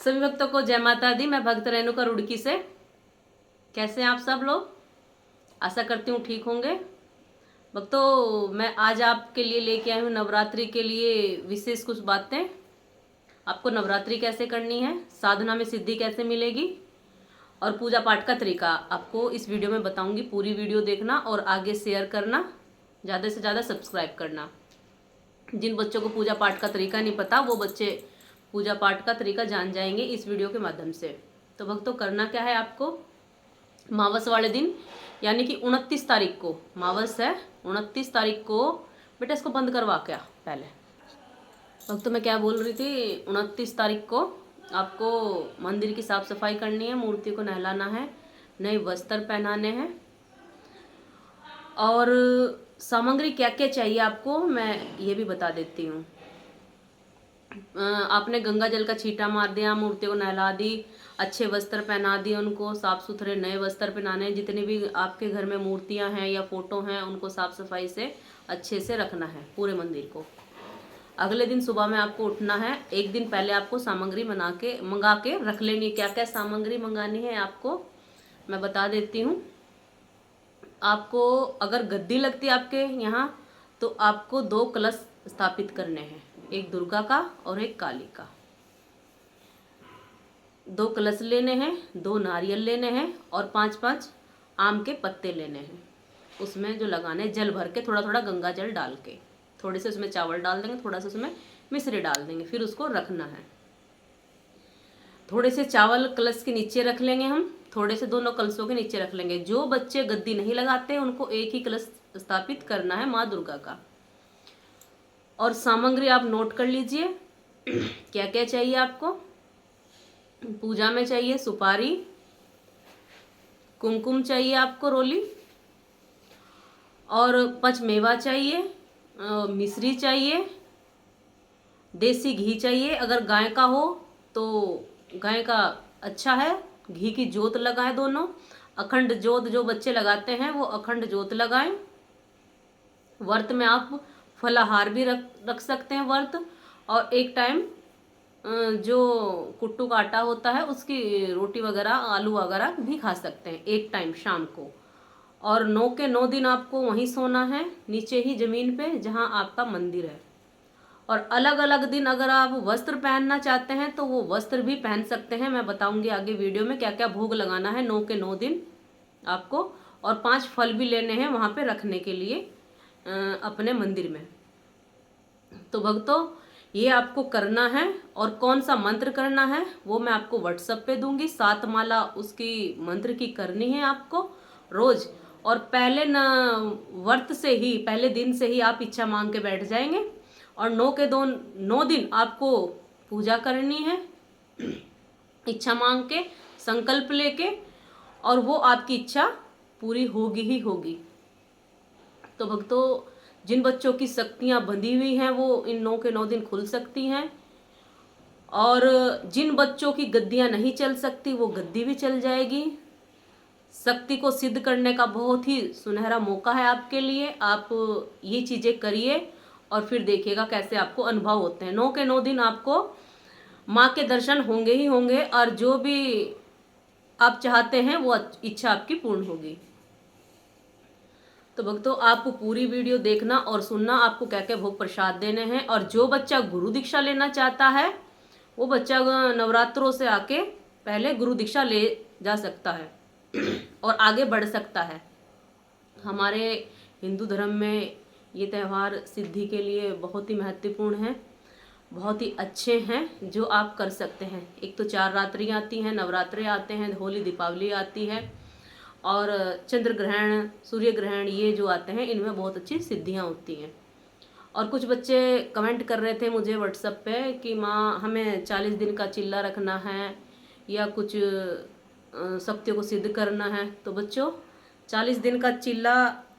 सभी भक्तों को जय माता दी। मैं भक्त रेणुका रुड़की से। कैसे हैं आप सब लोग? आशा करती हूँ ठीक होंगे। भक्तों, मैं आज आपके लिए लेके आई हूँ नवरात्रि के लिए विशेष कुछ बातें। आपको नवरात्रि कैसे करनी है, साधना में सिद्धि कैसे मिलेगी और पूजा पाठ का तरीका आपको इस वीडियो में बताऊंगी। पूरी वीडियो देखना और आगे शेयर करना, ज़्यादा से ज़्यादा सब्सक्राइब करना। जिन बच्चों को पूजा पाठ का तरीका नहीं पता वो बच्चे पूजा पाठ का तरीका जान जाएंगे इस वीडियो के माध्यम से। तो भक्तों, करना क्या है आपको, मावस वाले दिन यानी कि 29 तारीख को मावस है, 29 तारीख को बेटा इसको बंद करवा क्या पहले। भक्तों, मैं क्या बोल रही थी, 29 तारीख को आपको मंदिर की साफ सफाई करनी है, मूर्ति को नहलाना है, नए वस्त्र पहनाने हैं। और सामग्री क्या क्या चाहिए आपको मैं ये भी बता देती हूँ। आपने गंगा जल का छींटा मार दिया, मूर्ति को नहला दी, अच्छे वस्त्र पहना दिए, उनको साफ सुथरे नए वस्त्र पहनाने। जितने भी आपके घर में मूर्तियां हैं या फोटो हैं उनको साफ सफाई से अच्छे से रखना है पूरे मंदिर को। अगले दिन सुबह में आपको उठना है। एक दिन पहले आपको सामग्री मंगा के रख लेनी है। क्या क्या सामग्री मंगानी है आपको मैं बता देती हूँ। आपको अगर गद्दी लगती है आपके यहाँ तो आपको 2 कलश स्थापित करने हैं, एक दुर्गा का और एक काली का। 2 कलश लेने हैं, 2 नारियल लेने हैं और 5-5 आम के पत्ते लेने हैं। उसमें जो लगाने जल भर के, थोड़ा थोड़ा गंगा जल डाल के, थोड़े से उसमें चावल डाल देंगे, थोड़ा सा उसमें मिश्री डाल देंगे, फिर उसको रखना है। थोड़े से चावल कलश के नीचे रख लेंगे हम, थोड़े से दोनों कलशों के नीचे रख लेंगे। जो बच्चे गद्दी नहीं लगाते उनको एक ही कलश स्थापित करना है माँ दुर्गा का। और सामग्री आप नोट कर लीजिए क्या क्या चाहिए आपको। पूजा में चाहिए सुपारी, कुमकुम चाहिए आपको रोली, और पंचमेवा चाहिए, मिश्री चाहिए, देसी घी चाहिए। अगर गाय का हो तो गाय का अच्छा है, घी की जोत लगाएं दोनों। अखंड जोत जो बच्चे लगाते हैं वो अखंड जोत लगाएं। व्रत में आप फलाहार भी रख सकते हैं व्रत। और एक टाइम जो कुट्टू का आटा होता है उसकी रोटी वगैरह, आलू वगैरह भी खा सकते हैं एक टाइम शाम को। और 9 के 9 दिन आपको वहीं सोना है, नीचे ही जमीन पे जहां आपका मंदिर है। और अलग अलग दिन अगर आप वस्त्र पहनना चाहते हैं तो वो वस्त्र भी पहन सकते हैं। मैं बताऊंगी आगे वीडियो में क्या क्या भोग लगाना है 9 के 9 दिन आपको। और 5 फल भी लेने हैं वहां पे रखने के लिए अपने मंदिर में। तो भक्तों, ये आपको करना है। और कौन सा मंत्र करना है वो मैं आपको व्हाट्सएप पे दूंगी। 7 माला उसकी मंत्र की करनी है आपको रोज। और पहले व्रत से ही, पहले दिन से ही आप इच्छा मांग के बैठ जाएंगे। और 9 दिन आपको पूजा करनी है इच्छा मांग के, संकल्प लेके, और वो आपकी इच्छा पूरी होगी ही होगी। तो भक्तों, जिन बच्चों की शक्तियां बंधी हुई हैं वो इन 9 के 9 दिन खुल सकती हैं। और जिन बच्चों की गद्दियां नहीं चल सकती वो गद्दी भी चल जाएगी। शक्ति को सिद्ध करने का बहुत ही सुनहरा मौका है आपके लिए। आप ये चीजें करिए और फिर देखिएगा कैसे आपको अनुभव होते हैं। 9 के 9 दिन आपको माँ के दर्शन होंगे ही होंगे। और जो भी आप चाहते हैं वो इच्छा आपकी पूर्ण होगी। तो भक्तों, आप पूरी वीडियो देखना और सुनना आपको क्या क्या भोग प्रसाद देने हैं। और जो बच्चा गुरु दीक्षा लेना चाहता है वो बच्चा नवरात्रों से आके पहले गुरु दीक्षा ले जा सकता है और आगे बढ़ सकता है। हमारे हिंदू धर्म में ये त्यौहार सिद्धि के लिए बहुत ही महत्वपूर्ण है, बहुत ही अच्छे हैं जो आप कर सकते हैं। एक तो 4 रात्रि आती हैं, नवरात्रे आते हैं, होली दीपावली आती है, और चंद्र ग्रहण, सूर्य ग्रहण, ये जो आते हैं इनमें बहुत अच्छी सिद्धियां होती हैं। और कुछ बच्चे कमेंट कर रहे थे मुझे व्हाट्सएप पे कि माँ हमें 40 दिन का चिल्ला रखना है या कुछ शक्तियों को सिद्ध करना है। तो बच्चों, 40 दिन का चिल्ला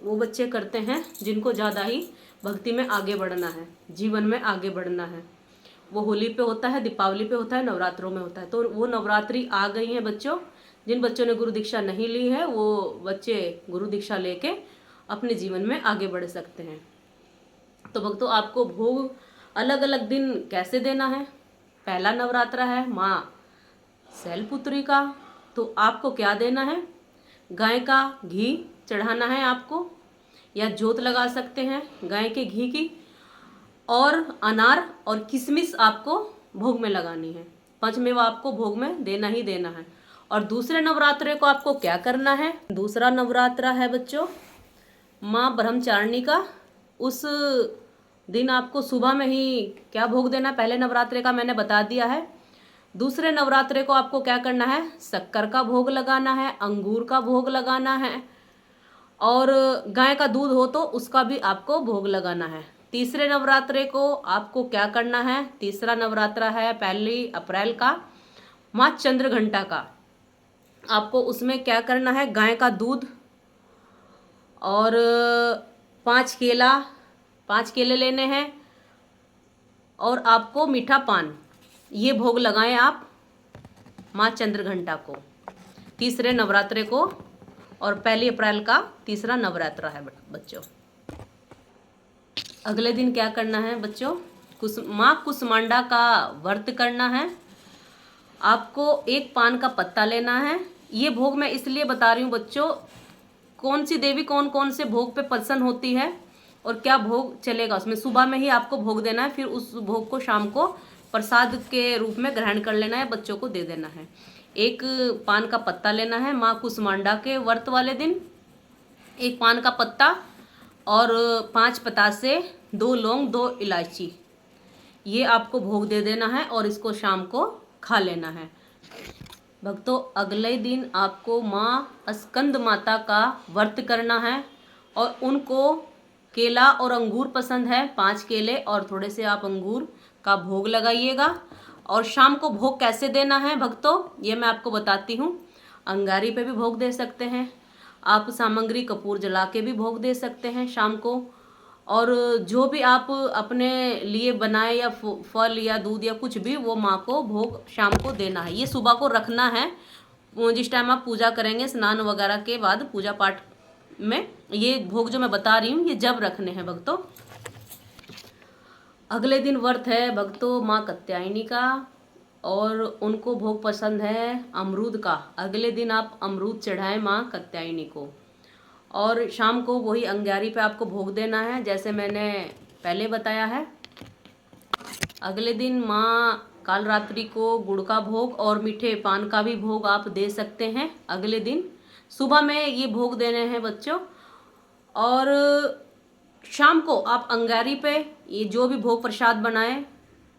वो बच्चे करते हैं जिनको ज़्यादा ही भक्ति में आगे बढ़ना है, जीवन में आगे बढ़ना है। वो होली पे होता है, दीपावली पे होता है, नवरात्रों में होता है। तो वो नवरात्रि आ गई हैं बच्चों। जिन बच्चों ने गुरु दीक्षा नहीं ली है वो बच्चे गुरु दीक्षा लेके अपने जीवन में आगे बढ़ सकते हैं। तो भक्तों, आपको भोग अलग अलग दिन कैसे देना है। पहला नवरात्रा है, माँ शैलपुत्री का, तो आपको क्या देना है, गाय का घी चढ़ाना है आपको, या जोत लगा सकते हैं गाय के घी की, और अनार और किशमिश आपको भोग में लगानी है। पंचमेवा आपको भोग में देना ही देना है। और दूसरे नवरात्रे को आपको क्या करना है, दूसरा नवरात्रा है बच्चों माँ ब्रह्मचारिणी का। उस दिन आपको सुबह में ही क्या भोग देना, पहले नवरात्रे का मैंने बता दिया है। दूसरे नवरात्रे को आपको क्या करना है, शक्कर का भोग लगाना है, अंगूर का भोग लगाना है, और गाय का दूध हो तो उसका भी आपको भोग लगाना है। तीसरे नवरात्रे को आपको क्या करना है, तीसरा नवरात्रा है 1 अप्रैल का, माँ चंद्रघंटा का। आपको उसमें क्या करना है, गाय का दूध और 5 केले लेने हैं, और आपको मीठा पान, ये भोग लगाएं आप माँ चंद्रघंटा को तीसरे नवरात्रे को। और 1 अप्रैल का तीसरा नवरात्रा है बच्चों। अगले दिन क्या करना है बच्चों, माँ कुसमांडा का व्रत करना है। आपको 1 पान का पत्ता लेना है। ये भोग मैं इसलिए बता रही हूँ बच्चों, कौन सी देवी कौन कौन से भोग पे प्रसन्न होती है और क्या भोग चलेगा उसमें। सुबह में ही आपको भोग देना है, फिर उस भोग को शाम को प्रसाद के रूप में ग्रहण कर लेना है, बच्चों को दे देना है। 1 पान का पत्ता लेना है माँ कुसमांडा के व्रत वाले दिन, 1 पान का पत्ता और 5 पतासे, 2 लौंग, 2 इलायची, ये आपको भोग दे देना है और इसको शाम को खा लेना है। भक्तों अगले दिन आपको माँ स्कंद माता का व्रत करना है, और उनको केला और अंगूर पसंद है, 5 केले और थोड़े से आप अंगूर का भोग लगाइएगा। और शाम को भोग कैसे देना है भक्तों, ये मैं आपको बताती हूँ। अंगारी पे भी भोग दे सकते हैं आप, सामग्री कपूर जला के भी भोग दे सकते हैं शाम को, और जो भी आप अपने लिए बनाए या फल या दूध या कुछ भी, वो माँ को भोग शाम को देना है। ये सुबह को रखना है, जिस टाइम आप पूजा करेंगे स्नान वगैरह के बाद पूजा पाठ में, ये भोग जो मैं बता रही हूँ ये जब रखने हैं भक्तों। अगले दिन व्रत है भक्तों माँ कात्यायनी का, और उनको भोग पसंद है अमरूद का। अगले दिन आप अमरूद चढ़ाएं माँ कात्यायनी को, और शाम को वही अंगारी पे आपको भोग देना है जैसे मैंने पहले बताया है। अगले दिन माँ काल रात्रि को गुड़ का भोग और मीठे पान का भी भोग आप दे सकते हैं। अगले दिन सुबह में ये भोग देने हैं बच्चों, और शाम को आप अंगारी पे ये जो भी भोग प्रसाद बनाए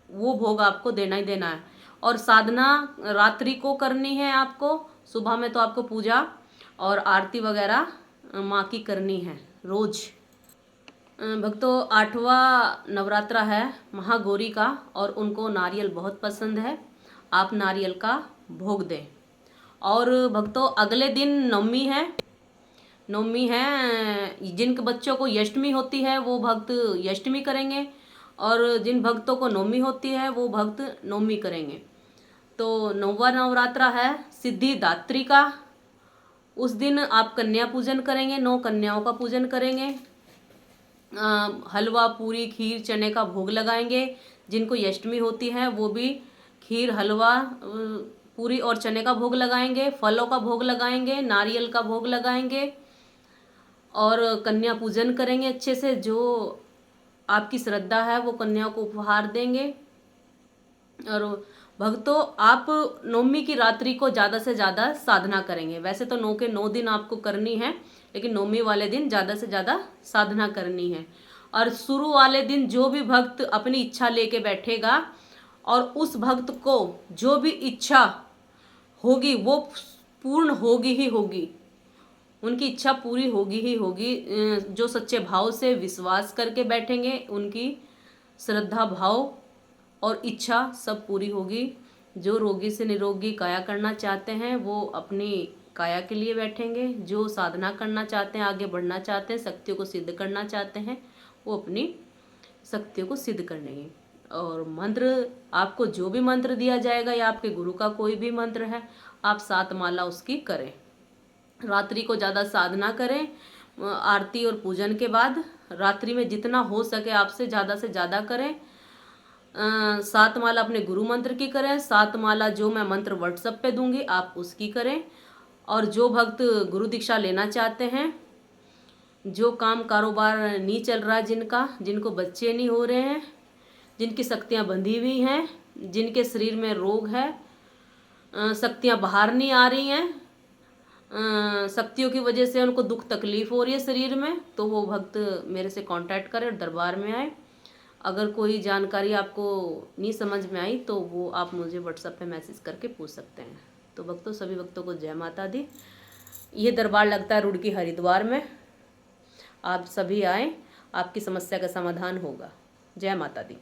वो भोग आपको देना ही देना है। और साधना रात्रि को करनी है आपको, सुबह में तो आपको पूजा और आरती वगैरह माँ की करनी है रोज। भक्तों 8वां नवरात्रा है महागौरी का, और उनको नारियल बहुत पसंद है, आप नारियल का भोग दें। और भक्तों अगले दिन नवमी है, जिनके बच्चों को अष्टमी होती है वो भक्त अष्टमी करेंगे, और जिन भक्तों को नवमी होती है वो भक्त नवमी करेंगे। तो 9वां नवरात्रा है सिद्धिदात्री का। उस दिन आप कन्या पूजन करेंगे, 9 कन्याओं का पूजन करेंगे, हलवा पूरी खीर चने का भोग लगाएंगे। जिनको अष्टमी होती है वो भी खीर हलवा पूरी और चने का भोग लगाएंगे, फलों का भोग लगाएंगे, नारियल का भोग लगाएंगे, और कन्या पूजन करेंगे अच्छे से। जो आपकी श्रद्धा है वो कन्याओं को उपहार देंगे। और भक्तों आप नवमी की रात्रि को ज़्यादा से ज़्यादा साधना करेंगे। वैसे तो 9 के 9 दिन आपको करनी है, लेकिन नवमी वाले दिन ज़्यादा से ज़्यादा साधना करनी है। और शुरू वाले दिन जो भी भक्त अपनी इच्छा लेके बैठेगा, और उस भक्त को जो भी इच्छा होगी वो पूर्ण होगी ही होगी, उनकी इच्छा पूरी होगी ही होगी। जो सच्चे भाव से विश्वास करके बैठेंगे उनकी श्रद्धा भाव और इच्छा सब पूरी होगी। जो रोगी से निरोगी काया करना चाहते हैं वो अपनी काया के लिए बैठेंगे, जो साधना करना चाहते हैं, आगे बढ़ना चाहते हैं, शक्तियों को सिद्ध करना चाहते हैं, वो अपनी शक्तियों को सिद्ध करने। और मंत्र आपको जो भी मंत्र दिया जाएगा या आपके गुरु का कोई भी मंत्र है, आप 7 माला उसकी करें। रात्रि को ज़्यादा साधना करें, आरती और पूजन के बाद रात्रि में जितना हो सके आपसे ज़्यादा से ज़्यादा करें। 7 माला अपने गुरु मंत्र की करें, 7 माला जो मैं मंत्र व्हाट्सएप पे दूंगी आप उसकी करें। और जो भक्त गुरु दीक्षा लेना चाहते हैं, जो काम कारोबार नहीं चल रहा है, जिनको बच्चे नहीं हो रहे हैं, जिनकी शक्तियाँ बंधी हुई हैं, जिनके शरीर में रोग है, शक्तियाँ बाहर नहीं आ रही हैं, शक्तियों की वजह से उनको दुख तकलीफ हो रही है शरीर में, तो वो भक्त मेरे से कांटेक्ट करें और दरबार में आए। अगर कोई जानकारी आपको नहीं समझ में आई तो वो आप मुझे व्हाट्सएप पे मैसेज करके पूछ सकते हैं। तो भक्तों, सभी भक्तों को जय माता दी। ये दरबार लगता है रुड़की हरिद्वार में। आप सभी आए, आपकी समस्या का समाधान होगा। जय माता दी।